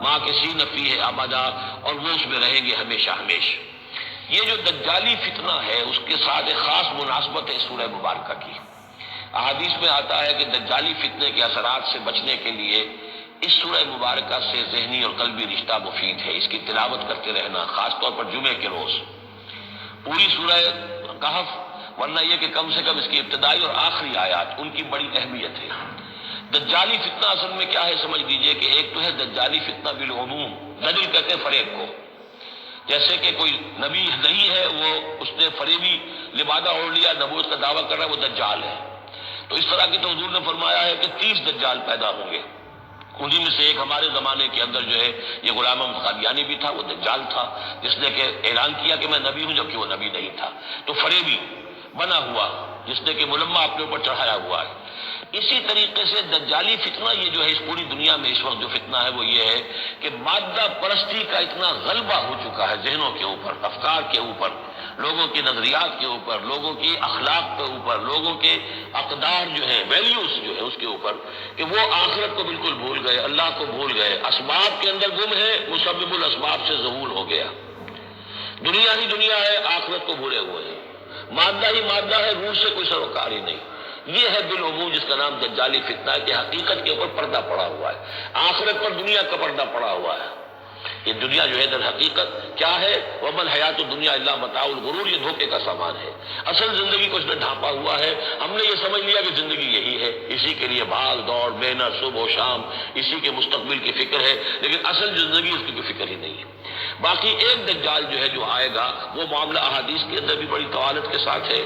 ماں کسی نفی ہے ابدا، اور وہ اس میں رہیں گے ہمیشہ ہمیشہ۔ یہ جو دجالی فتنہ ہے اس کے ساتھ ایک خاص مناسبت ہے سورہ مبارکہ کی۔ احادیث میں آتا ہے کہ دجالی فتنے کے اثرات سے بچنے کے لیے اس سورہ مبارکہ سے ذہنی اور قلبی رشتہ مفید ہے، اس کی تلاوت کرتے رہنا، خاص طور پر جمعے کے روز پوری سورہ کہف، ورنہ یہ کہ کم سے کم اس کی ابتدائی اور آخری آیات ان کی بڑی اہمیت ہے۔ دجالی فتنہ اصل میں کیا ہے سمجھ لیجئے کہ ایک تو ہے دجالی فتنہ بالعموم، دجل کہتے ہیں فریب کو، جیسے کہ کوئی نبی نہیں ہے، وہ اس نے فریبی لبادہ اوڑھ لیا، نبوت کا دعویٰ کر رہا ہے، وہ دجال ہے۔ تو اس طرح کی تو حضور نے فرمایا ہے کہ 30 دجال پیدا ہوں گے، انہی میں سے ایک ہمارے زمانے کے اندر جو ہے یہ غلام احمد قادیانی بھی تھا، وہ دجال تھا، جس نے کہ اعلان کیا کہ میں نبی ہوں جبکہ وہ نبی نہیں تھا۔ تو فریبی بنا ہوا جس نے کہ ملمہ اپنے اوپر چڑھایا ہوا ہے۔ اسی طریقے سے دجالی فتنہ یہ جو ہے اس پوری دنیا میں اس وقت جو فتنہ ہے وہ یہ ہے کہ مادہ پرستی کا اتنا غلبہ ہو چکا ہے ذہنوں کے اوپر، افکار کے اوپر، لوگوں کے نظریات کے اوپر، لوگوں کی اخلاق کے اوپر، لوگوں کے اقدار جو ہیں، ویلیوز جو ہے اس کے اوپر، کہ وہ آخرت کو بالکل بھول گئے، اللہ کو بھول گئے، اسباب کے اندر گم ہے، مسبب الاسباب سے ظہور ہو گیا۔ دنیا ہی دنیا ہے، آخرت کو بھولے ہوئے ہیں، مادہ ہی مادہ ہے، روح سے کوئی سروکار ہی نہیں۔ یہ ہے بالعموم جس کا نام دجالی فتنہ ہے کہ حقیقت کے اوپر پردہ پڑا ہوا ہے، آخرت پر دنیا کا پردہ پڑا ہوا ہے۔ یہ دنیا جو ہے در حقیقت کیا ہے؟ وَمَا الْحَيَاةُ الدُّنْيَا إِلَّا مَتَاعُ الْغُرُورِ، یہ دھوکے کا سامان ہے۔ اصل زندگی کو اس نے ڈھانپا ہوا ہے، ہم نے یہ سمجھ لیا کہ زندگی یہی ہے، اسی کے لیے بھاگ دوڑ محنت صبح و شام، اسی کے مستقبل کی فکر ہے، لیکن اصل زندگی اس کی کوئی فکر ہی نہیں ہے۔ باقی ایک دجال جو ہے جو آئے گا وہ معاملہ احادیث کے اندر بھی بڑی طوالت کے ساتھ ہے،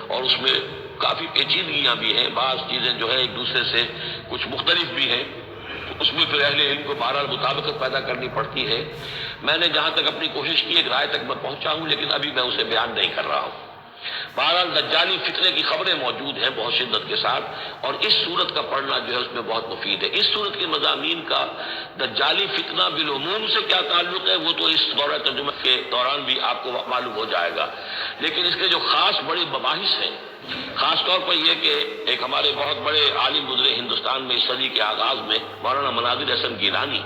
اور اس میں کافی پیچیدگیاں بھی ہیں، بعض چیزیں جو ہے ایک دوسرے سے کچھ مختلف بھی ہیں، اس میں پھر اہل علم کو بہرحال مطابقت پیدا کرنی پڑتی ہے۔ میں نے جہاں تک اپنی کوشش کی ایک رائے تک میں پہنچا ہوں، لیکن ابھی میں اسے بیان نہیں کر رہا ہوں۔ بہرحال دجالی فتنے کی خبریں موجود ہیں بہت شدت کے ساتھ، اور اس صورت کا پڑھنا جو ہے اس میں بہت مفید ہے۔ اس صورت کے مضامین کا دجالی فتنہ بالعموم سے کیا تعلق ہے وہ تو اس دورہ ترجمہ کے دوران بھی آپ کو معلوم ہو جائے گا، لیکن اس کے جو خاص بڑے مباحث ہیں، خاص طور پر یہ کہ ایک ہمارے بہت بڑے عالم گزرے ہندوستان میں اس صدی کے آغاز میں، مولانا مناظر حسن گیلانی،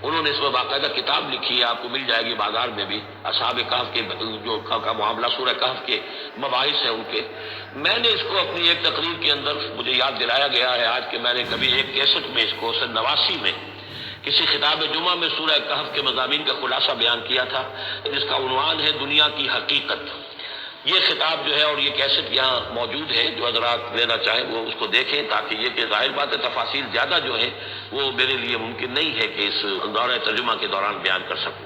انہوں نے اس میں باقاعدہ کتاب لکھی ہے، آپ کو مل جائے گی بازار میں بھی، اصحاب کہف کے جو کا معاملہ سورہ کہف کے مباحث ہیں ان کے۔ میں نے اس کو اپنی ایک تقریر کے اندر مجھے یاد دلایا گیا ہے آج کہ میں نے کبھی ایک کیسٹ میں اس کو سن 89 میں کسی خطاب جمعہ میں سورہ کہف کے مضامین کا خلاصہ بیان کیا تھا، جس کا عنوان ہے دنیا کی حقیقت۔ یہ خطاب جو ہے اور یہ کیسٹ یہاں موجود ہے، جو حضرات لینا چاہیں وہ اس کو دیکھیں، تاکہ یہ کہ ظاہر بات ہے تفاصیل زیادہ جو ہے وہ میرے لیے ممکن نہیں ہے کہ اس دورہ ترجمہ کے دوران بیان کر سکوں۔